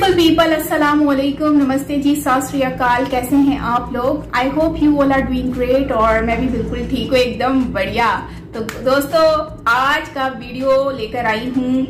Beautiful people, अस्सलाम वालेकुम, नमस्ते जी, सत श्री अकाल। कैसे हैं आप लोग? I hope you all are doing great. और मैं भी बिल्कुल ठीक हूँ, एकदम बढ़िया। तो दोस्तों, आज का वीडियो लेकर आई हूँ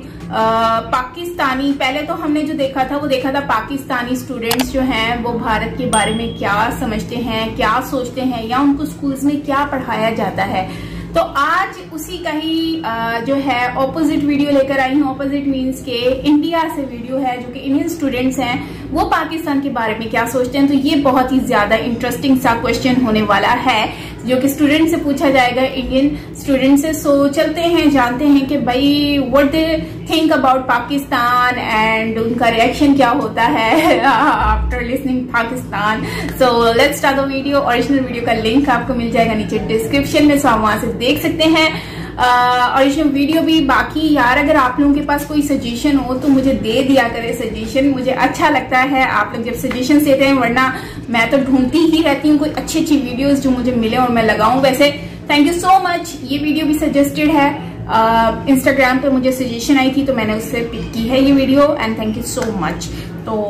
पाकिस्तानी। पहले तो हमने जो देखा था पाकिस्तानी स्टूडेंट्स जो हैं वो भारत के बारे में क्या समझते हैं, क्या सोचते हैं, या उनको स्कूल्स में क्या पढ़ाया जाता है। तो आज उसी का ही जो है ऑपोजिट वीडियो लेकर आई हूँ। ऑपोजिट मीन्स के इंडिया से वीडियो है, जो कि इंडियन स्टूडेंट्स हैं वो पाकिस्तान के बारे में क्या सोचते हैं। तो ये बहुत ही ज्यादा इंटरेस्टिंग सा क्वेश्चन होने वाला है जो कि स्टूडेंट से पूछा जाएगा, इंडियन स्टूडेंट से। सो चलते हैं, जानते हैं कि भाई what they think about Pakistan and उनका रिएक्शन क्या होता है after listening Pakistan. So let's start the video. Original video का लिंक आपको मिल जाएगा नीचे डिस्क्रिप्शन में, सो आप वहां से देख सकते हैं ओरिजिनल वीडियो भी। बाकी यार, अगर आप लोगों के पास कोई सजेशन हो तो मुझे दे दिया करे सजेशन, मुझे अच्छा लगता है आप लोग जब सजेशन देते हैं, वरना मैं तो ढूंढती ही रहती हूँ कोई अच्छी अच्छी वीडियोस जो मुझे मिले और मैं लगाऊं। वैसे थैंक यू सो मच, ये वीडियो भी सजेस्टेड है, इंस्टाग्राम पे मुझे सजेशन आई थी तो मैंने उससे पिक की है ये video, and thank you so much. तो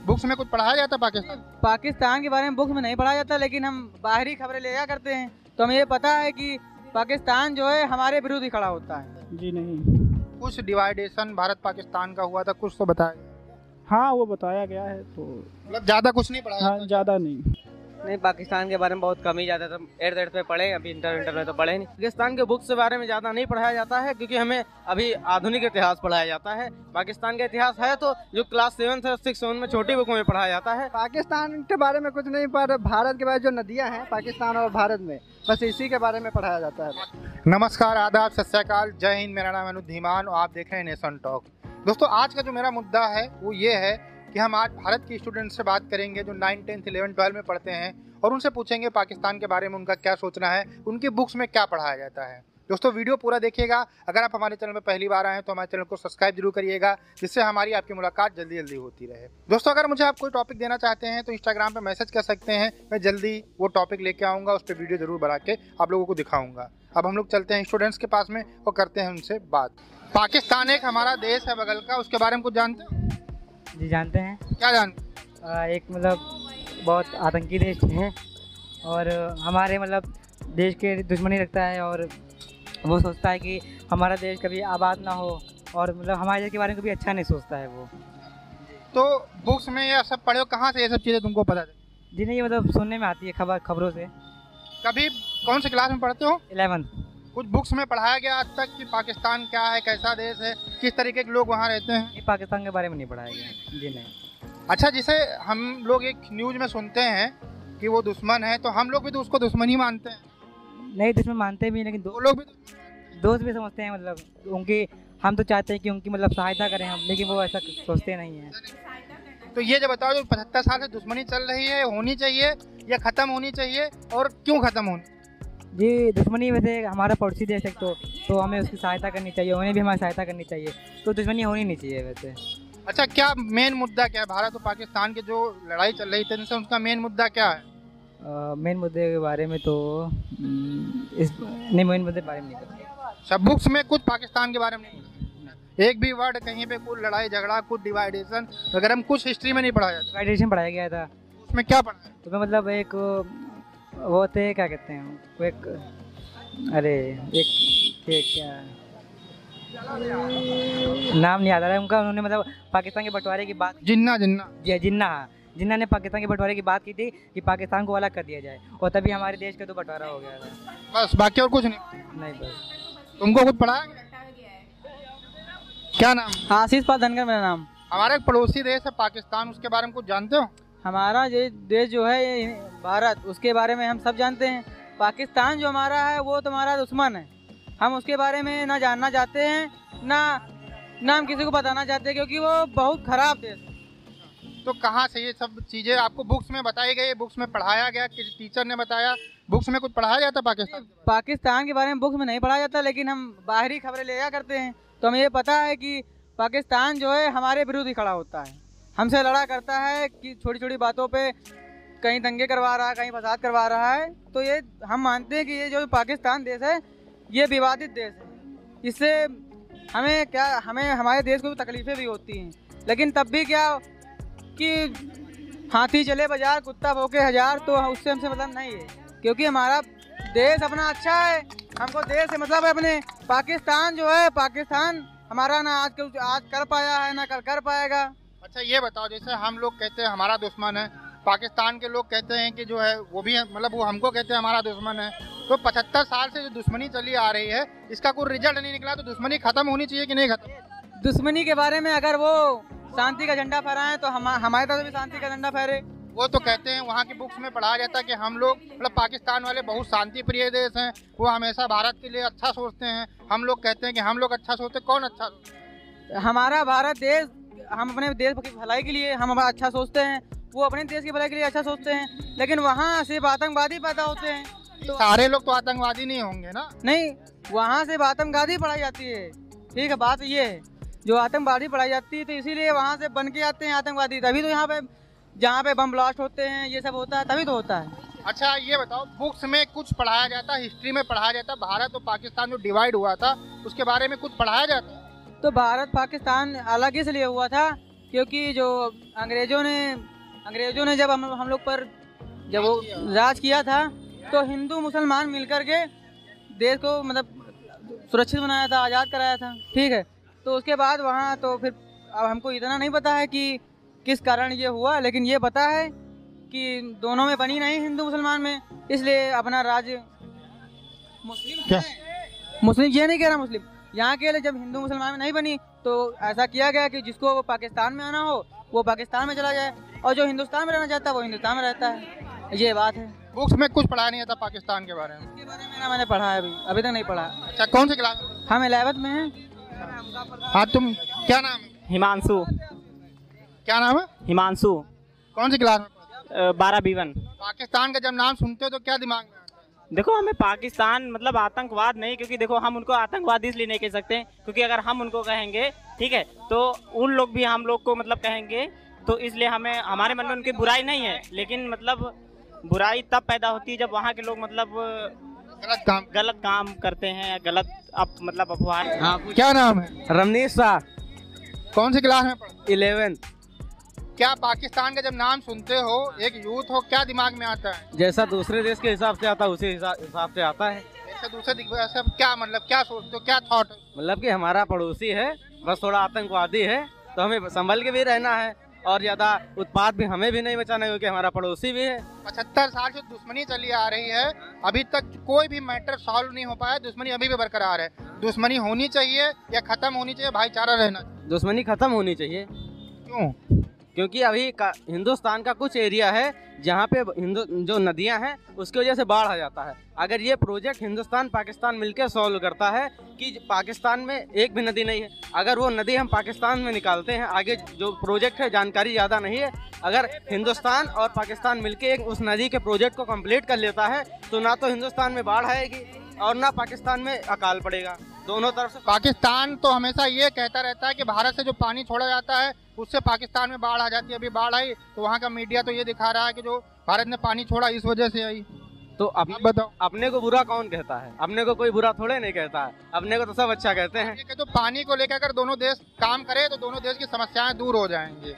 बुक्स में कुछ पढ़ाया जाता है पाकिस्तान के बारे में? बुक्स में नहीं पढ़ाया जाता, लेकिन हम बाहरी खबरें लिया करते हैं तो हमें ये पता है कि पाकिस्तान जो है हमारे विरुद्ध ही खड़ा होता है। जी नहीं, कुछ डिवाइडेशन भारत पाकिस्तान का हुआ था, कुछ तो बताया। हाँ वो बताया गया है, तो मतलब ज्यादा कुछ नहीं पढ़ाया। हाँ, ज्यादा नहीं। पाकिस्तान के बारे में बहुत कम ही जाता था, एट पे पढ़े, अभी इंटर में तो पढ़े नहीं। पाकिस्तान के बुक्स के बारे में ज्यादा नहीं पढ़ाया जाता है क्योंकि हमें अभी आधुनिक इतिहास पढ़ाया जाता है। पाकिस्तान का इतिहास है तो जो क्लास 7 और 6 7 में छोटी बुक में पढ़ाया जाता है। पाकिस्तान के बारे में कुछ नहीं, पर भारत के बारे जो नदियां हैं पाकिस्तान और भारत में, बस इसी के बारे में पढ़ाया जाता है। नमस्कार, आदाब, सत श्री अकाल, जय हिंद। मेरा नाम अनुज धीमान और आप देख रहे हैं नेशन टॉक। दोस्तों, आज का जो मेरा मुद्दा है वो ये है कि हम आज भारत के स्टूडेंट से बात करेंगे जो 9, 10, 11, 12 में पढ़ते हैं, और उनसे पूछेंगे पाकिस्तान के बारे में उनका क्या सोचना है, उनकी बुक्स में क्या पढ़ाया जाता है। दोस्तों, वीडियो पूरा देखिएगा। अगर आप हमारे चैनल में पहली बार आए हैं तो हमारे चैनल को सब्सक्राइब जरूर करिएगा, जिससे हमारी आपकी मुलाकात जल्दी जल्दी होती रहे। दोस्तों, अगर मुझे आप कोई टॉपिक देना चाहते हैं तो इंस्टाग्राम पे मैसेज कर सकते हैं, मैं जल्दी वो टॉपिक लेके आऊँगा, उस पर वीडियो जरूर बना के आप लोगों को दिखाऊँगा। अब हम लोग चलते हैं स्टूडेंट्स के पास में और करते हैं उनसे बात। पाकिस्तान एक हमारा देश है बगल का, उसके बारे में कुछ जानते हो? जी जानते हैं। क्या जानते? एक मतलब बहुत आतंकी देश है और हमारे मतलब देश के दुश्मनी रखता है, और वो सोचता है कि हमारा देश कभी आबाद ना हो, और मतलब हमारे देश के बारे में कभी अच्छा नहीं सोचता है वो। तो बुक्स में ये सब पढ़े हो, कहाँ से ये सब चीज़ें तुमको पता है? जी नहीं, मतलब सुनने में आती है खबरों से। कभी कौन से क्लास में पढ़ते हो? 11th। कुछ बुक्स में पढ़ाया गया आज तक कि पाकिस्तान क्या है, कैसा देश है, किस तरीके के लोग वहाँ रहते हैं? पाकिस्तान के बारे में नहीं पढ़ाया गया। जी नहीं। अच्छा, जिसे हम लोग एक न्यूज़ में सुनते हैं कि वो दुश्मन है, तो हम लोग भी तो उसको दुश्मन ही मानते हैं। नहीं, दुश्मन मानते भी, लेकिन वो लोग भी दोस्त भी समझते हैं। मतलब उनकी, हम तो चाहते हैं कि उनकी मतलब सहायता करें हम, लेकिन वो ऐसा सोचते नहीं हैं। तो ये जो बताओ, जो 75 साल से दुश्मनी चल रही है, होनी चाहिए या ख़त्म होनी चाहिए, और क्यों ख़त्म होनी? जी, दुश्मनी वैसे हमारा पड़ोसी देश है तो हमें उसकी सहायता करनी चाहिए, उन्हें भी हमारी सहायता करनी चाहिए, तो दुश्मनी होनी नहीं चाहिए वैसे। अच्छा, क्या मेन मुद्दा क्या है? भारत और पाकिस्तान की जो लड़ाई चल रही थी, उसका मेन मुद्दा क्या है? मेन मुद्दे के बारे में तो मेन मुद्दे के बारे में नहीं पता। सब बुक्स में कुछ पाकिस्तान के बारे में नहीं, एक भी वर्ड कहीं पे कुछ लड़ाई झगड़ा, कुछ डिवाइडेशन वगैरह हम कुछ हिस्ट्री में नहीं पढ़ाया जाता। डिवाइडेशन पढ़ाया गया था। उसमें क्या पढ़ा? तो मतलब एक वो थे, क्या कहते हैं वो, एक क्या नाम नहीं याद आ रहा है उनका। उन्होंने मतलब पाकिस्तान के बंटवारे की बात, जिन्ना ने पाकिस्तान के बंटवारे की बात की थी कि पाकिस्तान को अलग कर दिया जाए, और तभी हमारे देश का तो बंटवारा हो गया था। बस, बाकी और कुछ नहीं? बस। तुमको कुछ पढ़ाया? क्या नाम? आशीष पाल धनगर मेरा नाम। हमारा एक पड़ोसी देश है पाकिस्तान, उसके बारे में कुछ जानते हो? हमारा देश जो है भारत, उसके बारे में हम सब जानते हैं। पाकिस्तान जो हमारा है वो तुम्हारा दुश्मन है, हम उसके बारे में ना जानना चाहते हैं, ना हम किसी को बताना चाहते हैं, क्योंकि वो बहुत खराब देश है। तो कहाँ से ये सब चीज़ें आपको बुक्स में बताई गई, बुक्स में पढ़ाया गया, किसी टीचर ने बताया? बुक्स में कुछ पढ़ाया जाता पाकिस्तान के बारे में? बुक्स में नहीं पढ़ाया जाता, लेकिन हम बाहरी खबरें लिया करते हैं तो हमें ये पता है कि पाकिस्तान जो है हमारे विरुद्ध ही खड़ा होता है, हमसे लड़ा करता है कि छोटी छोटी बातों पे कहीं दंगे करवा रहा है, कहीं फसाद करवा रहा है। तो ये हम मानते हैं कि ये जो पाकिस्तान देश है ये विवादित देश है, इससे हमें हमारे देश को भी तकलीफ़ें भी होती हैं। लेकिन तब भी क्या कि हाथी चले बाजार कुत्ता भौंके हजार, तो उससे हमसे मतलब नहीं है, क्योंकि हमारा देश अपना अच्छा है, हमको देश से मतलब है अपने। पाकिस्तान जो है, पाकिस्तान हमारा ना आज कर पाया है ना कल कर पाएगा। अच्छा ये बताओ, जैसे हम लोग कहते हैं हमारा दुश्मन है, पाकिस्तान के लोग कहते हैं कि जो है वो भी मतलब वो हमको कहते हैं हमारा दुश्मन है, तो 75 साल से जो दुश्मनी चली आ रही है इसका कोई रिजल्ट नहीं निकला, तो दुश्मनी खत्म होनी चाहिए कि नहीं खत्म? दुश्मनी के बारे में अगर वो शांति का झंडा फहराएं तो हमारे तरफ भी शांति का झंडा फहरे। वो तो कहते हैं, वहाँ की बुक्स में पढ़ाया जाता है कि हम लोग मतलब पाकिस्तान वाले बहुत शांति प्रिय देश हैं, वो हमेशा भारत के लिए अच्छा सोचते हैं। हम लोग कहते हैं कि हम लोग अच्छा सोचते, कौन अच्छा सोचते? हमारा भारत देश, हम अपने देश की भलाई के लिए हम अच्छा सोचते हैं, वो अपने देश की भलाई के लिए अच्छा सोचते हैं, लेकिन वहाँ सिर्फ आतंकवादी पैदा होते हैं। तो सारे लोग तो आतंकवादी नहीं होंगे ना? नहीं, वहाँ सिर्फ आतंकवादी पढ़ाई जाती है। ठीक है, बात ये है, जो आतंकवादी पढ़ाई जाती है तो इसीलिए वहाँ से बन के आते हैं आतंकवादी, तभी तो यहाँ पे जहाँ पे बम ब्लास्ट होते हैं ये सब होता है, तभी तो होता है। अच्छा ये बताओ, बुक्स में कुछ पढ़ाया जाता है, हिस्ट्री में पढ़ाया जाता है भारत और पाकिस्तान जो डिवाइड हुआ था उसके बारे में कुछ पढ़ाया जाता है? तो भारत पाकिस्तान अलग इसलिए हुआ था क्योंकि जो अंग्रेजों ने जब हम लोग पर जब वो राज किया था तो हिंदू मुसलमान मिलकर के देश को मतलब सुरक्षित बनाया था, आज़ाद कराया था। ठीक है, तो उसके बाद वहाँ तो फिर अब हमको इतना नहीं पता है कि किस कारण ये हुआ, लेकिन ये पता है कि दोनों में बनी नहीं, हिंदू मुसलमान में, इसलिए अपना राज्य मुस्लिम ये नहीं कह रहा, मुस्लिम यहाँ के लिए जब हिंदू मुसलमान में नहीं बनी तो ऐसा किया गया कि जिसको पाकिस्तान में आना हो वो पाकिस्तान में चला जाए, और जो हिंदुस्तान में रहना चाहता है वो हिंदुस्तान में रहता है। ये बात है। बुक्स में कुछ पढ़ाया नहीं जाता पाकिस्तान के बारे में? इसके बारे में मैंने पढ़ा है, अभी तक नहीं पढ़ा। अच्छा, कौन सी क्लास? हम 11th में हैं। हाँ, तुम क्या नाम है? हिमांशु। क्या नाम है? हिमांशु। कौन सी क्लास में? 12B1। पाकिस्तान का जब नाम सुनते हो तो क्या दिमाग में आता है? देखो, हमें पाकिस्तान मतलब आतंकवाद नहीं, क्योंकि देखो हम उनको आतंकवादी इसलिए नहीं कह सकते क्योंकि अगर हम उनको कहेंगे, ठीक है, तो उन लोग भी हम लोग को मतलब कहेंगे, तो इसलिए हमें हमारे मन में उनकी बुराई नहीं है, लेकिन मतलब बुराई तब पैदा होती है जब वहाँ के लोग मतलब गलत काम करते हैं, गलत मतलब अफवाह। हाँ, क्या नाम है? रमनीश शाह। कौन सी क्लास में पढ़ते? 11th। क्या पाकिस्तान का जब नाम सुनते हो, एक यूथ हो, क्या दिमाग में आता है? जैसा दूसरे देश के हिसाब से आता है उसी हिसाब से आता है। ऐसे दूसरे ऐसे क्या मतलब क्या सोचते हो, क्या थॉट? मतलब कि हमारा पड़ोसी है, बस थोड़ा आतंकवादी है, तो हमें संभल के भी रहना है और ज़्यादा उत्पाद भी हमें भी नहीं बचाना, क्योंकि हमारा पड़ोसी भी है। 75 साल से दुश्मनी चली आ रही है, अभी तक कोई भी मैटर सॉल्व नहीं हो पाया, दुश्मनी अभी भी बरकरार है। दुश्मनी होनी चाहिए या खत्म होनी चाहिए, भाईचारा रहना चाहिए? दुश्मनी खत्म होनी चाहिए। क्यों? क्योंकि अभी हिंदुस्तान का कुछ एरिया है जहाँ पे जो नदियाँ हैं उसकी वजह से बाढ़ आ जाता है। अगर ये प्रोजेक्ट हिंदुस्तान पाकिस्तान मिलकर सॉल्व करता है कि पाकिस्तान में एक भी नदी नहीं है, अगर वो नदी हम पाकिस्तान में निकालते हैं, आगे जो प्रोजेक्ट है जानकारी ज़्यादा नहीं है, अगर हिंदुस्तान और पाकिस्तान मिलकर उस नदी के प्रोजेक्ट को कंप्लीट कर लेता है तो ना तो हिंदुस्तान में बाढ़ आएगी और ना पाकिस्तान में अकाल पड़ेगा, दोनों तरफ से। पाकिस्तान तो हमेशा ये कहता रहता है कि भारत से जो पानी छोड़ा जाता है उससे पाकिस्तान में बाढ़ आ जाती है। अभी बाढ़ आई तो वहाँ का मीडिया तो ये दिखा रहा है कि जो भारत ने पानी छोड़ा इस वजह से आई। तो आप बताओ, अपने को बुरा कौन कहता है? अपने को कोई बुरा थोड़े नहीं कहता है, अपने को तो सब अच्छा कहते हैं। तो पानी को लेकर अगर दोनों देश काम करे तो दोनों देश की समस्याएं दूर हो जाएंगी।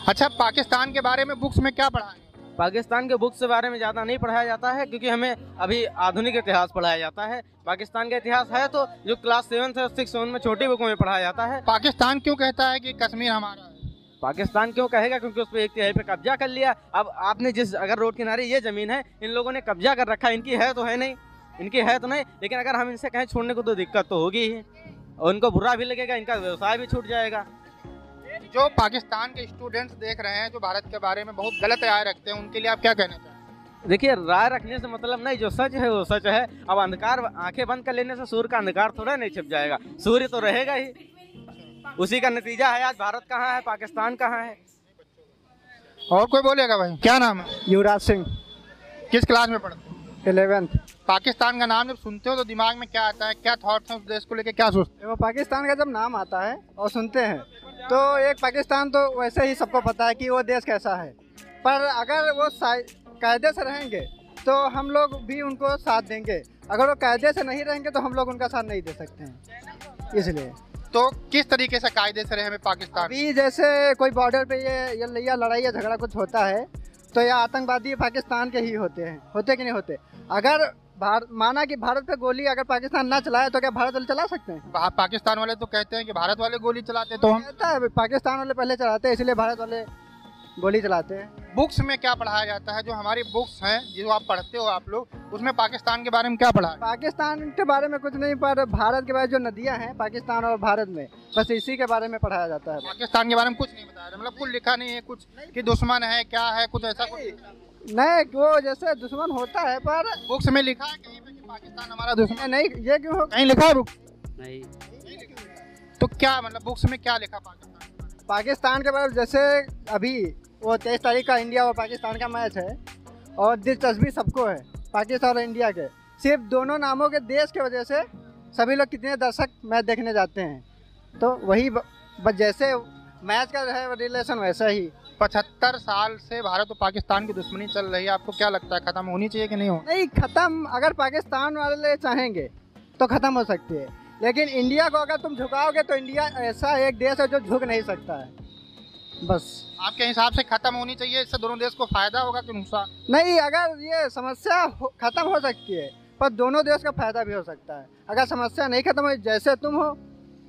अच्छा, पाकिस्तान के बारे में बुक्स में क्या पढ़ा है? पाकिस्तान के बुक्स के बारे में ज़्यादा नहीं पढ़ाया जाता है, क्योंकि हमें अभी आधुनिक इतिहास पढ़ाया जाता है। पाकिस्तान का इतिहास है तो जो क्लास 7 से 6 में छोटी बुकों में पढ़ाया जाता है। पाकिस्तान क्यों कहता है कि कश्मीर हमारा है? पाकिस्तान क्यों कहेगा? क्योंकि उस पर 1/3 पे कब्जा कर लिया। अब आपने अगर रोड किनारे ये ज़मीन है, इन लोगों ने कब्जा कर रखा, इनकी है तो है नहीं, इनकी है तो नहीं, लेकिन अगर हम इनसे कहें छोड़ने को तो दिक्कत तो होगी ही, और उनको बुरा भी लगेगा, इनका व्यवसाय भी छूट जाएगा। जो पाकिस्तान के स्टूडेंट्स देख रहे हैं जो भारत के बारे में बहुत गलत राय रखते हैं, उनके लिए आप क्या कहना चाहते हैं? देखिए, राय रखने से मतलब नहीं, जो सच है वो सच है। अब अंधकार, आंखें बंद कर लेने से सूर्य का अंधकार थोड़ा नहीं छिप जाएगा, सूर्य तो रहेगा ही। उसी का नतीजा है आज भारत कहाँ है, पाकिस्तान कहाँ है। और कोई बोलेगा भाई? क्या नाम है? युवराज सिंह। किस क्लास में पढ़ते हैं? 11th। पाकिस्तान का नाम जब सुनते हो तो दिमाग में क्या आता है, क्या थॉट्स हैं उस देश को लेकर, क्या सोचते वो पाकिस्तान का जब नाम आता है और सुनते हैं तो एक पाकिस्तान तो वैसे ही सबको पता है कि वो देश कैसा है, पर अगर वो कायदे से रहेंगे तो हम लोग भी उनको साथ देंगे, अगर वो कायदे से नहीं रहेंगे तो हम लोग उनका साथ नहीं दे सकते हैं। इसलिए तो किस तरीके से कायदे से रहे हमें पाकिस्तान? अभी जैसे कोई बॉर्डर पे ये लड़ाई या झगड़ा कुछ होता है तो ये आतंकवादी पाकिस्तान के ही होते कि नहीं होते? अगर माना कि भारत पे गोली अगर पाकिस्तान ना चलाए तो क्या भारत वाले चला सकते हैं? पाकिस्तान वाले तो कहते हैं कि भारत वाले गोली चलाते, तो हम कहता है पाकिस्तान वाले पहले चलाते हैं इसलिए भारत वाले गोली चलाते हैं। बुक्स में क्या पढ़ाया जाता है? जो हमारी बुक्स हैं जो आप पढ़ते हो आप लोग, उसमें पाकिस्तान के बारे में क्या पढ़ा है? पाकिस्तान के बारे में कुछ नहीं, पर भारत के बारे में जो नदियां हैं पाकिस्तान और भारत में, बस इसी के बारे में पढ़ाया जाता है। पाकिस्तान के बारे में कुछ नहीं बताया, मतलब कुछ लिखा नहीं है कुछ कि दुश्मन है क्या है, कुछ ऐसा कुछ नहीं। वो जैसे दुश्मन होता है पर बुक्स में लिखा है कहीं पे कि पाकिस्तान हमारा दुश्मन नहीं, ये क्यों हो? कहीं लिखा है बुक्स? नहीं। तो क्या मतलब बुक्स में क्या लिखा पाकिस्तान के बारे में? जैसे अभी वो 23 तारीख का इंडिया और पाकिस्तान का मैच है और दिलचस्पी सबको है पाकिस्तान और इंडिया के, सिर्फ दोनों नामों के देश की वजह से सभी लोग कितने दर्शक मैच देखने जाते हैं। तो वही जैसे मैच का है रिलेशन वैसा ही 75 साल से भारत और पाकिस्तान की दुश्मनी चल रही है, आपको क्या लगता है खत्म होनी चाहिए कि नहीं हो? नहीं, खत्म अगर पाकिस्तान वाले चाहेंगे तो खत्म हो सकती है, लेकिन इंडिया को अगर तुम झुकाओगे तो इंडिया ऐसा एक देश है जो झुक नहीं सकता है। बस आपके हिसाब से खत्म होनी चाहिए, इससे दोनों देश को फायदा होगा कि नुकसान? नहीं, अगर ये समस्या खत्म हो सकती है पर दोनों देश का फायदा भी हो सकता है। अगर समस्या नहीं खत्म हो, जैसे तुम हो,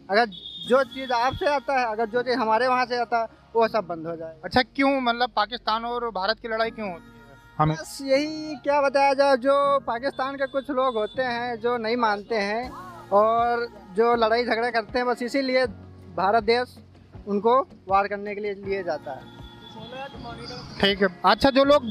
अगर जो चीज़ आपसे आता है, अगर जो चीज़ हमारे वहाँ से आता है, वो सब बंद हो जाए। अच्छा, क्यों मतलब पाकिस्तान और भारत की लड़ाई क्यों होती है हमें? बस यही क्या बताया जाए, जो पाकिस्तान के कुछ लोग होते हैं जो नहीं मानते हैं और जो लड़ाई झगड़ा करते हैं, बस इसीलिए भारत देश उनको वार करने के लिए जाता है। ठीक है। अच्छा, जो लोग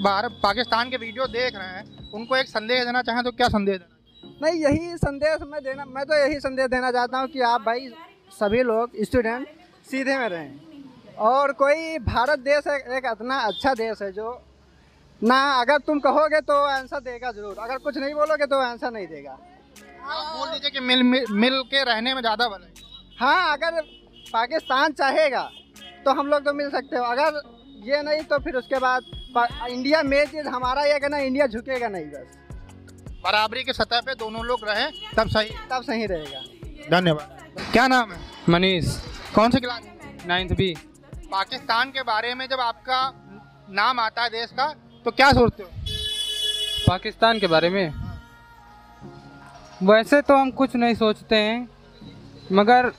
पाकिस्तान के वीडियो देख रहे हैं उनको एक संदेश देना चाहें तो क्या संदेश देना? नहीं, यही संदेश मैं तो यही संदेश देना चाहता हूँ कि आप भाई सभी लोग स्टूडेंट सीधे में रहें। और कोई भारत देश एक इतना अच्छा देश है जो ना अगर तुम कहोगे तो आंसर देगा जरूर, अगर कुछ नहीं बोलोगे तो आंसर नहीं देगा। आप बोल दीजिए कि मिल के रहने में ज़्यादा भला है। हाँ, अगर पाकिस्तान चाहेगा तो हम लोग तो मिल सकते हो, अगर ये नहीं तो फिर उसके बाद इंडिया मेन चीज़ हमारा ये कहना, इंडिया झुकेगा नहीं, बस बराबरी के सतह पे दोनों लोग रहें तब सही रहेगा। धन्यवाद। क्या नाम है? मनीष। कौन सी क्लास? 9th B। पाकिस्तान के बारे में जब आपका नाम आता है देश का तो क्या सोचते हो? पाकिस्तान के बारे में वैसे तो हम कुछ नहीं सोचते हैं, मगर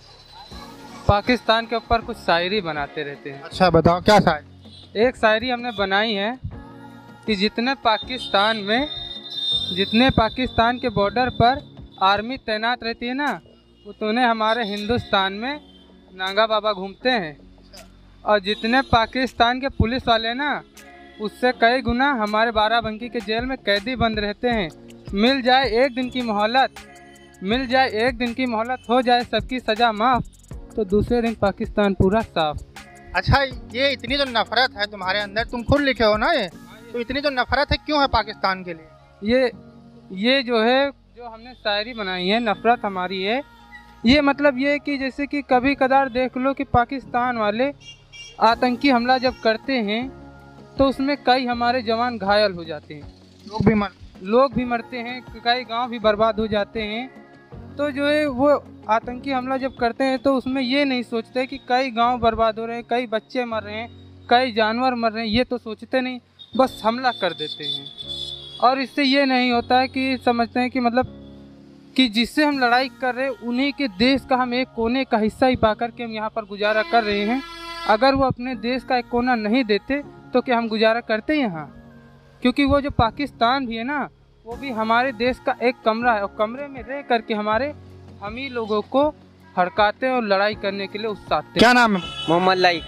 पाकिस्तान के ऊपर कुछ शायरी बनाते रहते हैं। अच्छा, बताओ क्या शायरी? एक शायरी हमने बनाई है कि जितने पाकिस्तान के बॉर्डर पर आर्मी तैनात रहती है ना, उतने हमारे हिंदुस्तान में नागा बाबा घूमते हैं, और जितने पाकिस्तान के पुलिस वाले ना, उससे कई गुना हमारे बाराबंकी के जेल में कैदी बंद रहते हैं। मिल जाए एक दिन की मोहलत हो जाए सबकी सज़ा माफ़, तो दूसरे दिन पाकिस्तान पूरा साफ। अच्छा, ये इतनी जो नफरत है तुम्हारे अंदर, तुम खुद लिखे हो ना ये, तो इतनी जो नफरत है क्यों है पाकिस्तान के लिए? ये जो है, जो हमने शायरी बनाई है, नफरत हमारी है, ये मतलब ये कि जैसे कि कभी कदार देख लो कि पाकिस्तान वाले आतंकी हमला जब करते हैं तो उसमें कई हमारे जवान घायल हो जाते हैं, लोग भी मरते हैं, कई गांव भी बर्बाद हो जाते हैं। तो जो है वो आतंकी हमला जब करते हैं तो उसमें ये नहीं सोचते कि कई गांव बर्बाद हो रहे हैं, कई बच्चे मर रहे हैं, कई जानवर मर रहे हैं, ये तो सोचते नहीं, बस हमला कर देते हैं। और इससे ये नहीं होता है कि समझते हैं कि मतलब कि जिससे हम लड़ाई कर रहे हैं उन्हीं के देश का हम एक कोने का हिस्सा ही पा कर के हम यहाँ पर गुजारा कर रहे हैं। अगर वो अपने देश का एक कोना नहीं देते तो क्या हम गुजारा करते यहाँ? क्योंकि वो जो पाकिस्तान भी है ना, वो भी हमारे देश का एक कमरा है, और कमरे में रह करके हम ही लोगों को हड़काते और लड़ाई करने के लिए उकसाते। क्या नाम है? मोहम्मद लाइक।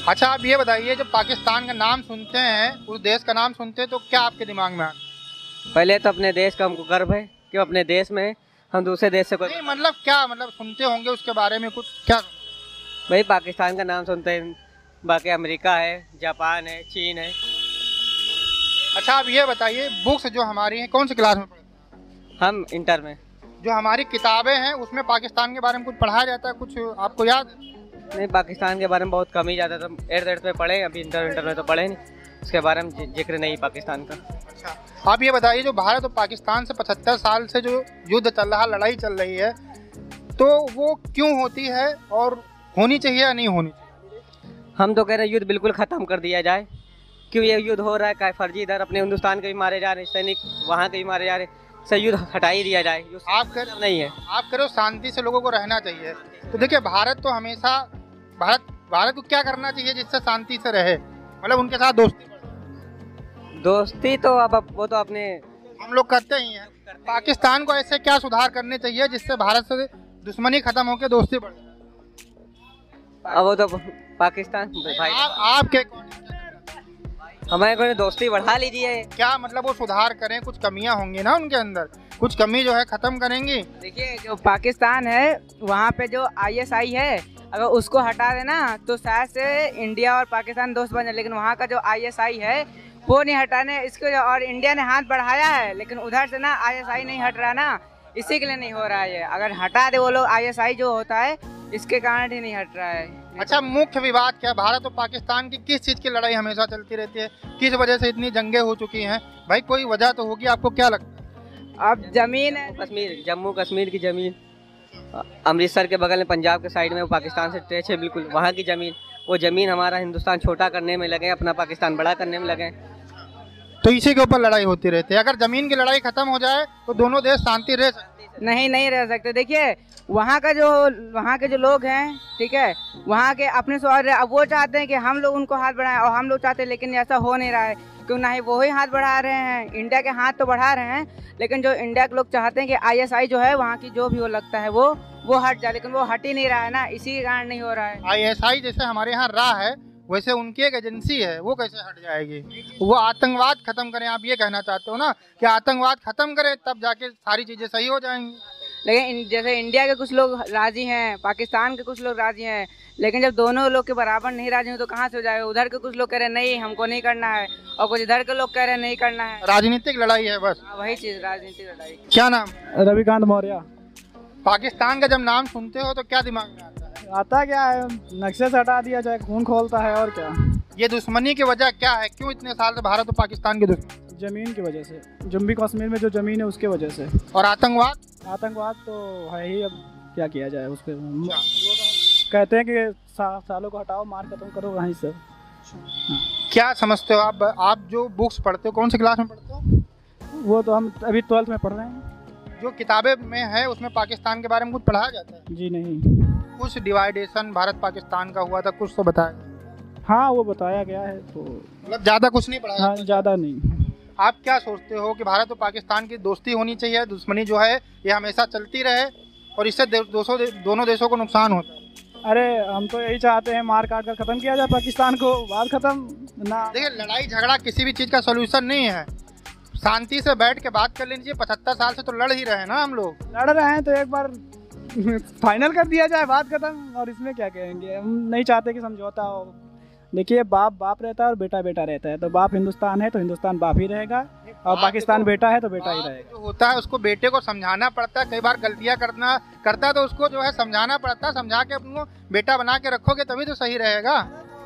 अच्छा, आप ये बताइए, जब पाकिस्तान का नाम सुनते हैं, उस देश का नाम सुनते हैं, तो क्या आपके दिमाग में आता है? पहले तो अपने देश का हमको गर्व है कि अपने देश में हम दूसरे देश से कोई नहीं, मतलब क्या मतलब सुनते होंगे उसके बारे में कुछ? क्या भाई, पाकिस्तान का नाम सुनते हैं, बाकी अमेरिका है, जापान है, चीन है। अच्छा, आप ये बताइए, बुक्स जो हमारी हैं कौन सी क्लास में पढ़ते हैं? हम इंटर में। जो हमारी किताबें हैं उसमें पाकिस्तान के बारे में कुछ पढ़ाया जाता है, कुछ आपको याद है? नहीं, पाकिस्तान के बारे में बहुत कम ही जाता था, 8th में पढ़े, अभी इंटर में तो पढ़े नहीं, उसके बारे में जिक्र नहीं पाकिस्तान का। अच्छा, आप ये बताइए, जो भारत और पाकिस्तान से 75 साल से जो युद्ध चल रहा, लड़ाई चल रही है, तो वो क्यों होती है और होनी चाहिए या नहीं होनी चाहिए? हम तो कह रहे हैं युद्ध बिल्कुल ख़त्म कर दिया जाए। क्यों ये युद्ध हो रहा है, क्या फर्जी, इधर अपने हिंदुस्तान के भी मारे जा रहे हैं सैनिक, वहाँ के भी मारे जा रहे हैं, सब युद्ध हटा ही दिया जाए। आप कर नहीं है, आप करो शांति से लोगों को रहना चाहिए। तो देखिए भारत तो हमेशा भारत को क्या करना चाहिए जिससे शांति से रहे, मतलब उनके साथ दोस्ती तो अब वो तो अपने हम लोग करते ही हैं। पाकिस्तान को ऐसे क्या सुधार करने चाहिए जिससे भारत से दुश्मनी खत्म होकर दोस्ती बढ़े? अब वो तो पाकिस्तान भाई आपके हमारे को दोस्ती बढ़ा लीजिए। क्या मतलब वो सुधार करें, कुछ कमियां होंगी ना उनके अंदर, कुछ कमी जो है खत्म करेंगी। देखिए जो पाकिस्तान है वहाँ पे जो ISI है, अगर उसको हटा देना तो शायद से इंडिया और पाकिस्तान दोस्त बन जाए, लेकिन वहाँ का जो ISI है वो नहीं हटाने इसको, और इंडिया ने हाथ बढ़ाया है लेकिन उधर से ना ISI नहीं हट रहा ना, इसी के लिए नहीं हो रहा है ये। अगर हटा दे वो लोग ISI जो होता है, इसके कारण ही नहीं हट रहा है। अच्छा, मुख्य विवाद क्या है? भारत और पाकिस्तान की किस चीज़ की लड़ाई हमेशा चलती रहती है? किस वजह से इतनी जंगें हो चुकी हैं? भाई कोई वजह तो होगी, आपको क्या लगता है? अब जमीन है, कश्मीर, जम्मू कश्मीर की ज़मीन, अमृतसर के बगल में पंजाब के साइड में वो पाकिस्तान से टच है बिल्कुल, वहाँ की ज़मीन, वो ज़मीन हमारा हिंदुस्तान छोटा करने में लगे, अपना पाकिस्तान बड़ा करने में लगे। तो इसी के ऊपर लड़ाई होती रहती है। अगर जमीन की लड़ाई खत्म हो जाए तो दोनों देश शांति रह सकते हैं। नहीं रह सकते। देखिए वहाँ के जो लोग हैं, ठीक है, वहाँ के अपने स्वार्थ, अब वो चाहते हैं कि हम लोग उनको हाथ बढ़ाएं और हम लोग चाहते हैं, लेकिन ऐसा हो नहीं रहा है। क्यों ना ही वो ही हाथ बढ़ा रहे हैं, इंडिया के हाथ तो बढ़ा रहे हैं, लेकिन जो इंडिया के लोग चाहते हैं कि ISI जो है वहाँ की जो भी वो लगता है वो हट जाए, लेकिन वो हट ही नहीं रहा है ना, इसी के कारण नहीं हो रहा है। ISI जैसे हमारे यहाँ रहा है वैसे उनकी एक एजेंसी है, वो कैसे हट जाएगी? वो आतंकवाद खत्म करें, आप ये कहना चाहते हो ना कि आतंकवाद खत्म करें तब जाके सारी चीजें सही हो जाएंगी। लेकिन जैसे इंडिया के कुछ लोग राजी हैं, पाकिस्तान के कुछ लोग राजी हैं, लेकिन जब दोनों लोग के बराबर नहीं राजी हो तो कहाँ से हो जाएगा? उधर के कुछ लोग कह रहे हैं नहीं हमको नहीं करना है, और कुछ इधर के लोग कह रहे हैं नहीं करना है। राजनीतिक लड़ाई है बस। वही चीज, राजनीतिक लड़ाई। क्या नाम? रविकांत मौर्य। पाकिस्तान का जब नाम सुनते हो तो क्या दिमाग में आता है? आता क्या है, नक्शे से हटा दिया जाए, खून खोलता है और क्या। ये दुश्मनी की वजह क्या है? क्यों इतने साल से भारत और पाकिस्तान की दुश्मनी? जमीन की वजह से, जम्मू कश्मीर में जो जमीन है उसके वजह से। और आतंकवाद तो है ही, अब क्या किया जाए उस पर। कहते हैं कि सालों को हटाओ, मार खत्म करो, वहीं से। क्या समझते हो आप जो बुक्स पढ़ते हो, कौन सी क्लास में पढ़ते हो? वो तो हम अभी 12th में पढ़ रहे हैं। जो किताबें में है उसमें पाकिस्तान के बारे में कुछ पढ़ाया जाता है? जी नहीं। कुछ डिवाइडेशन भारत पाकिस्तान का हुआ था, कुछ तो बताया। हाँ वो बताया गया है, तो मतलब ज़्यादा कुछ नहीं पढ़ाया? हाँ ज़्यादा नहीं। आप क्या सोचते हो कि भारत और पाकिस्तान की दोस्ती होनी चाहिए, दुश्मनी जो है ये हमेशा चलती रहे और इससे दोनों देशों को नुकसान होता है? अरे हम तो यही चाहते हैं, मार काट कर खत्म किया जाए पाकिस्तान को, बात खत्म ना। देखिए लड़ाई झगड़ा किसी भी चीज़ का सोल्यूशन नहीं है, शांति से बैठ के बात कर लेनी चाहिए। 75 साल से तो लड़ ही रहे हैं ना हम लोग। लड़ रहे हैं तो एक बार फाइनल कर दिया जाए, बात खत्म। और इसमें क्या कहेंगे, हम नहीं चाहते कि समझौता हो। देखिए बाप रहता है और बेटा रहता है, तो बाप हिंदुस्तान है तो हिंदुस्तान बाप ही रहेगा, और पाकिस्तान बेटा है तो बेटा ही रहेगा। जो होता है उसको बेटे को समझाना पड़ता है, कई बार गलतियां करता है तो उसको जो है समझाना पड़ता है, समझा के अपने बेटा बना के रखोगे तभी तो सही रहेगा।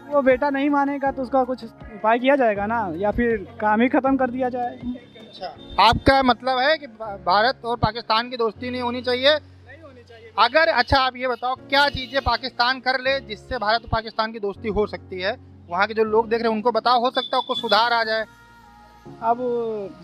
वो बेटा नहीं मानेगा तो उसका कुछ उपाय किया जाएगा ना, या फिर काम ही खत्म कर दिया जाए। अच्छा, आपका मतलब है कि भारत और पाकिस्तान की दोस्ती नहीं होनी चाहिए? अगर अच्छा आप ये बताओ क्या चीजें पाकिस्तान कर ले जिससे भारत और पाकिस्तान की दोस्ती हो सकती है? वहाँ के जो लोग देख रहे हैं उनको बताओ, हो सकता है कुछ सुधार आ जाए। अब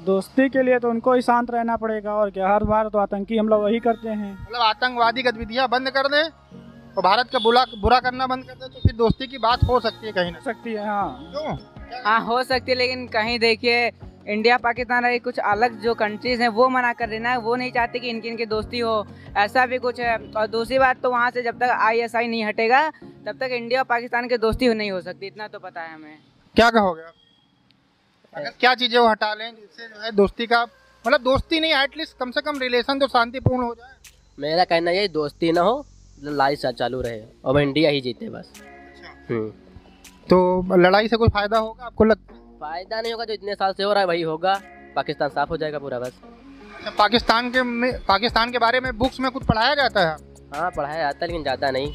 दोस्ती के लिए तो उनको ही शांत रहना पड़ेगा, और क्या, हर बार तो आतंकी हम लोग वही करते हैं। मतलब आतंकवादी गतिविधियाँ बंद कर दें और भारत का बुरा करना बंद कर दें तो फिर दोस्ती की बात हो सकती है, कहीं ना सकती है। हाँ क्यों? हाँ हो सकती है, लेकिन कहीं देखिए इंडिया पाकिस्तान है, कुछ अलग जो कंट्रीज हैं वो मना कर देना है, वो नहीं चाहते कि इनकी दोस्ती हो, ऐसा भी कुछ है। और दूसरी बात तो वहाँ से जब तक ISI नहीं हटेगा तब तक इंडिया और पाकिस्तान की दोस्ती नहीं हो सकती, इतना तो पता है हमें। क्या कहोगे आप? अगर क्या चीज़ें वो हटा लें जिससे जो है दोस्ती का, मतलब दोस्ती नहीं, एटलीस्ट कम से कम रिलेशन तो शांतिपूर्ण हो जाए। मेरा कहना यही, दोस्ती ना हो, लड़ाई चालू रहे और इंडिया ही जीते बस। तो लड़ाई से कोई फायदा होगा आपको लगता है? फायदा नहीं होगा, जो इतने साल से हो रहा है वही होगा, पाकिस्तान साफ हो जाएगा पूरा बस। पाकिस्तान के बारे में बुक्स में कुछ पढ़ाया जाता है? हाँ पढ़ाया जाता है, लेकिन ज़्यादा नहीं,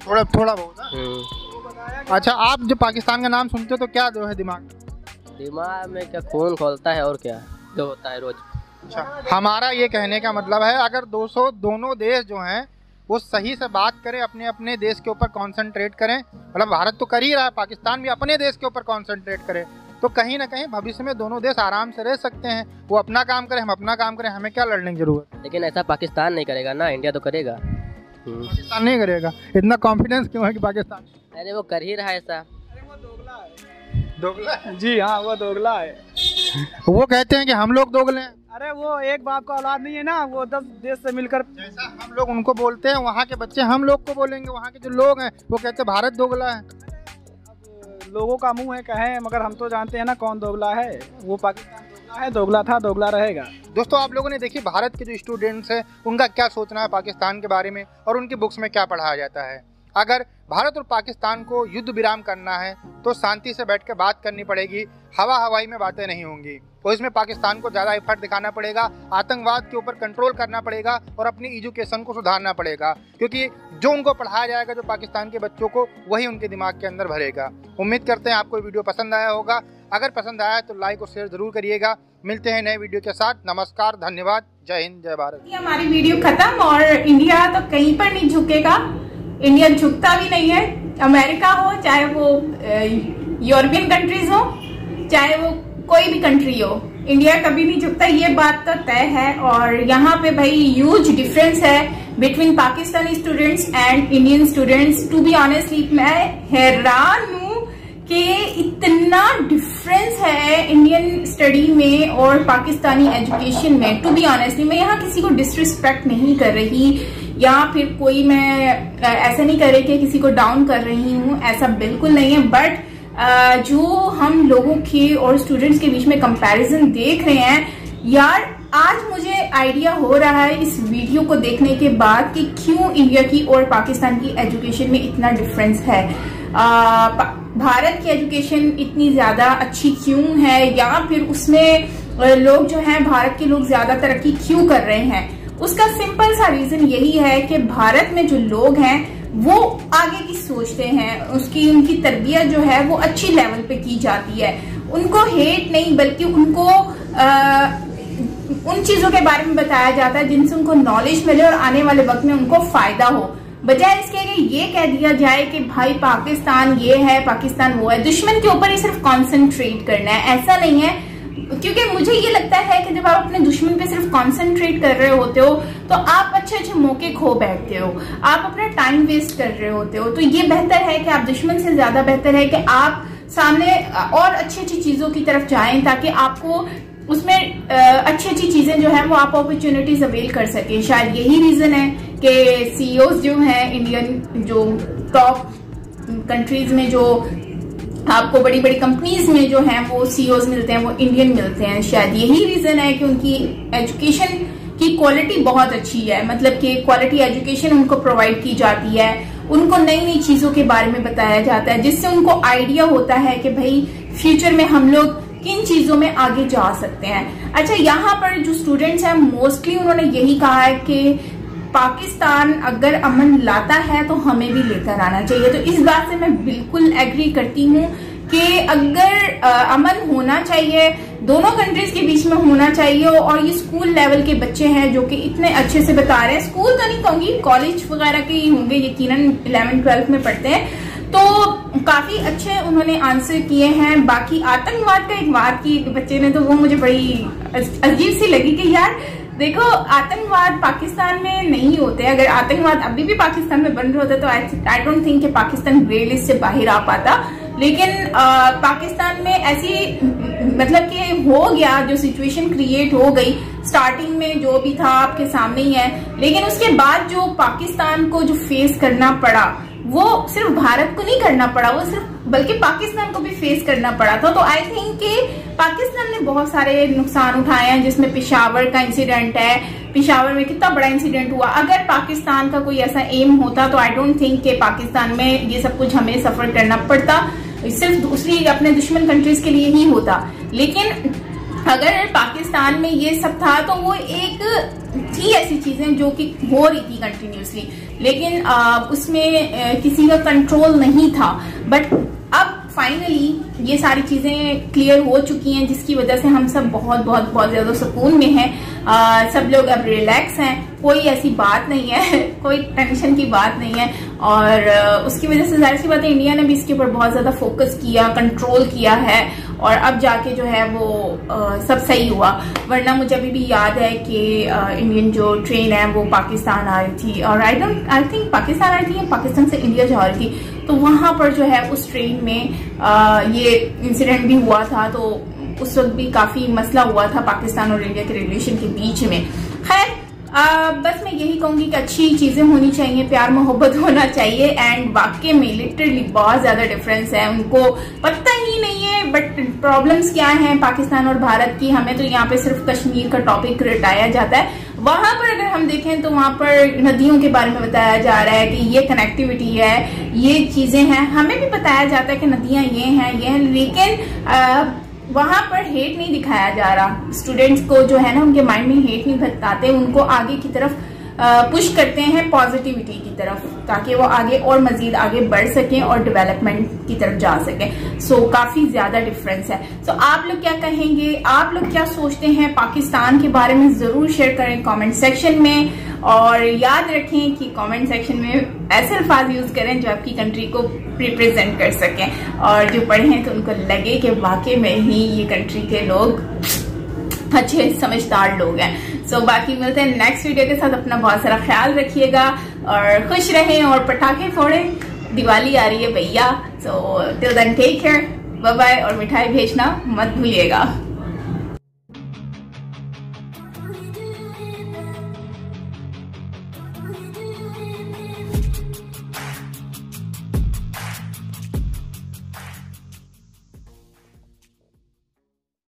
थोड़ा बहुत। अच्छा, आप जब पाकिस्तान का नाम सुनते हो तो क्या जो है दिमाग में क्या खून खोलता है और क्या जो होता है रोज। अच्छा, हमारा ये कहने का मतलब है अगर दोनों देश जो हैं वो सही से बात करें, अपने अपने देश के ऊपर कंसंट्रेट करें, मतलब भारत तो कर ही रहा है, पाकिस्तान भी अपने देश के ऊपर कंसंट्रेट करे, तो कहीं ना कहीं भविष्य में दोनों देश आराम से रह सकते हैं। वो अपना काम करें, हम अपना काम करें, हमें क्या लड़ने की जरूरत है। लेकिन ऐसा पाकिस्तान नहीं करेगा ना, इंडिया तो करेगा। पाकिस्तान नहीं करेगा, इतना कॉन्फिडेंस क्यों है कि पाकिस्तान? अरे वो कर ही रहा है ऐसा। दोगला है? जी हाँ, वो दोगला है। वो कहते हैं कि हम लोग दोगले हैं। अरे वो एक बाप का औलाद नहीं है ना, वो 10 देश से मिलकर। जैसा हम लोग उनको बोलते हैं, वहाँ के बच्चे हम लोग को बोलेंगे, वहाँ के जो लोग हैं वो कहते हैं भारत दोगला है। अब लोगों का मुंह है कहें, मगर हम तो जानते हैं ना कौन दोगला है। वो पाकिस्तान दोगला है, दोगला था, दोगला रहेगा। दोस्तों, आप लोगों ने देखी भारत के जो स्टूडेंट्स हैं उनका क्या सोचना है पाकिस्तान के बारे में और उनकी बुक्स में क्या पढ़ाया जाता है। अगर भारत और पाकिस्तान को युद्ध विराम करना है तो शांति से बैठ के बात करनी पड़ेगी, हवाई में बातें नहीं होंगी। तो इसमें पाकिस्तान को ज़्यादा एफर्ट दिखाना पड़ेगा, आतंकवाद के ऊपर कंट्रोल करना पड़ेगा और अपनी एजुकेशन को सुधारना पड़ेगा, क्योंकि जो उनको पढ़ाया जाएगा जो पाकिस्तान के बच्चों को, वही उनके दिमाग के अंदर भरेगा। उम्मीद करते हैं आपको वीडियो पसंद आया होगा। अगर पसंद आया तो लाइक और शेयर जरूर करिएगा। मिलते हैं नए वीडियो के साथ। नमस्कार, धन्यवाद, जय हिंद, जय भारत। हमारी वीडियो खत्म। और इंडिया तो कहीं पर नहीं झुकेगा, इंडिया झुकता भी नहीं है। अमेरिका हो, चाहे वो यूरोपियन कंट्रीज हो, चाहे वो कोई भी कंट्री हो, इंडिया कभी नहीं झुकता, ये बात तो तय है। और यहाँ पे भाई ह्यूज डिफरेंस है between Pakistani students and Indian students. To be honestly मैं हैरान हूँ कि इतना डिफरेंस है इंडियन स्टडी में और पाकिस्तानी एजुकेशन में। टू बी ऑनेस्टली मैं यहाँ किसी को डिसरिस्पेक्ट नहीं कर रही या फिर कोई मैं ऐसा नहीं कर रही कि किसी को डाउन कर रही हूँ, ऐसा बिल्कुल नहीं है। बट जो हम लोगों के और स्टूडेंट्स के बीच में कंपैरिजन देख रहे हैं यार, आज मुझे आइडिया हो रहा है इस वीडियो को देखने के बाद कि क्यों इंडिया की और पाकिस्तान की एजुकेशन में इतना डिफरेंस है। भारत की एजुकेशन इतनी ज्यादा अच्छी क्यों है, या फिर उसमें लोग जो हैं भारत के लोग ज्यादा तरक्की क्यों कर रहे हैं। उसका सिंपल सा रीजन यही है कि भारत में जो लोग हैं वो आगे की सोचते हैं, उनकी तरबियत जो है वो अच्छी लेवल पे की जाती है। उनको हेट नहीं बल्कि उनको उन चीजों के बारे में बताया जाता है जिनसे उनको नॉलेज मिले और आने वाले वक्त में उनको फायदा हो, बजाय इसके कि ये कह दिया जाए कि भाई पाकिस्तान ये है, पाकिस्तान वो है। दुश्मन के ऊपर ही सिर्फ कॉन्सेंट्रेट करना है, ऐसा नहीं है। क्योंकि मुझे ये लगता है कि जब आप अपने दुश्मन पे सिर्फ कंसंट्रेट कर रहे होते हो तो आप अच्छे अच्छे मौके खो बैठते हो, आप अपना टाइम वेस्ट कर रहे होते हो। तो ये बेहतर है कि आप दुश्मन से ज्यादा बेहतर है कि आप सामने और अच्छी अच्छी चीजों की तरफ जाएं, ताकि आपको उसमें अच्छी अच्छी चीजें जो है वो आप अपॉर्चुनिटीज अवेल कर सके। शायद यही रीजन है कि सीईओज जो हैं इंडियन, जो टॉप कंट्रीज में जो आपको बड़ी बड़ी कंपनीज में जो हैं वो सीईओज मिलते हैं वो इंडियन मिलते हैं। शायद यही रीजन है कि उनकी एजुकेशन की क्वालिटी बहुत अच्छी है, मतलब कि क्वालिटी एजुकेशन उनको प्रोवाइड की जाती है, उनको नई नई चीजों के बारे में बताया जाता है, जिससे उनको आइडिया होता है कि भाई फ्यूचर में हम लोग किन चीजों में आगे जा सकते हैं। अच्छा, यहाँ पर जो स्टूडेंट्स हैं मोस्टली उन्होंने यही कहा है कि पाकिस्तान अगर अमन लाता है तो हमें भी लेकर आना चाहिए। तो इस बात से मैं बिल्कुल एग्री करती हूँ कि अगर अमन होना चाहिए, दोनों कंट्रीज के बीच में होना चाहिए। और ये स्कूल लेवल के बच्चे हैं जो कि इतने अच्छे से बता रहे हैं, स्कूल तो नहीं कहूंगी, कॉलेज वगैरह के ही होंगे, यकीनन 11th-12th में पढ़ते हैं, तो काफी अच्छे उन्होंने आंसर किए हैं। बाकी आतंकवाद का एक बात की बच्चे ने, तो वो मुझे बड़ी अजीब सी लगी कि यार देखो आतंकवाद पाकिस्तान में नहीं होते। अगर आतंकवाद अभी भी पाकिस्तान में बन रहे होते तो आई डोंट थिंक कि पाकिस्तान ग्रे लिस्ट से बाहर आ पाता। लेकिन पाकिस्तान में ऐसी मतलब कि हो गया, जो सिचुएशन क्रिएट हो गई, स्टार्टिंग में जो भी था आपके सामने ही है, लेकिन उसके बाद जो पाकिस्तान को जो फेस करना पड़ा वो सिर्फ भारत को नहीं करना पड़ा, वो सिर्फ बल्कि पाकिस्तान को भी फेस करना पड़ा था। तो आई थिंक कि पाकिस्तान ने बहुत सारे नुकसान उठाए हैं, जिसमें पेशावर का इंसिडेंट है, पेशावर में कितना बड़ा इंसिडेंट हुआ। अगर पाकिस्तान का कोई ऐसा एम होता तो आई डोंट थिंक कि पाकिस्तान में ये सब कुछ हमें सफर करना पड़ता, सिर्फ दूसरी अपने दुश्मन कंट्रीज के लिए ही होता। लेकिन अगर पाकिस्तान में ये सब था तो वो एक थी ऐसी चीजें जो कि हो रही थी कंटिन्यूसली, लेकिन उसमें किसी का कंट्रोल नहीं था। बट अब फाइनली ये सारी चीजें क्लियर हो चुकी हैं, जिसकी वजह से हम सब बहुत बहुत बहुत ज्यादा सुकून में हैं। सब लोग अब रिलैक्स हैं, कोई ऐसी बात नहीं है, कोई टेंशन की बात नहीं है। और उसकी वजह से जाहिर सी बात है इंडिया ने भी इसके ऊपर बहुत ज्यादा फोकस किया, कंट्रोल किया है, और अब जाके जो है वो सब सही हुआ। वरना मुझे अभी भी याद है कि इंडियन जो ट्रेन है वो पाकिस्तान आ रही थी, और आई थिंक पाकिस्तान आ रही थी या पाकिस्तान से इंडिया जा रही थी, तो वहां पर जो है उस ट्रेन में ये इंसिडेंट भी हुआ था। तो उस वक्त भी काफी मसला हुआ था पाकिस्तान और इंडिया के रिलेशन के बीच में। खैर बस मैं यही कहूंगी कि अच्छी चीजें होनी चाहिए, प्यार मोहब्बत होना चाहिए। एंड वाकई में लिटरली बहुत ज्यादा डिफरेंस है, उनको पता ही नहीं है बट प्रॉब्लम्स क्या हैं पाकिस्तान और भारत की। हमें तो यहाँ पे सिर्फ कश्मीर का टॉपिक रटाया जाता है, वहां पर अगर हम देखें तो वहां पर नदियों के बारे में बताया जा रहा है कि ये कनेक्टिविटी है, ये चीजें हैं। हमें भी बताया जाता है कि नदियां ये हैं, लेकिन वहां पर हेट नहीं दिखाया जा रहा। स्टूडेंट्स को जो है ना उनके माइंड में हेट नहीं भटकाते, उनको आगे की तरफ पुश करते हैं पॉजिटिविटी की तरफ, ताकि वो आगे और मजीद आगे बढ़ सकें और डेवलपमेंट की तरफ जा सकें। सो काफी ज्यादा डिफरेंस है। सो आप लोग क्या कहेंगे, आप लोग क्या सोचते हैं पाकिस्तान के बारे में, जरूर शेयर करें कमेंट सेक्शन में। और याद रखें कि कमेंट सेक्शन में ऐसे अल्फाज यूज करें जो आपकी कंट्री को रिप्रेजेंट कर सकें, और जो पढ़े हैं तो उनको लगे कि वाकई में ही ये कंट्री के लोग अच्छे समझदार लोग हैं। सो बाकी मिलते हैं नेक्स्ट वीडियो के साथ। अपना बहुत सारा ख्याल रखिएगा और खुश रहें और पटाखे फोड़ें, दिवाली आ रही है भैया। So till then take care, bye bye, और मिठाई भेजना मत भूलिएगा।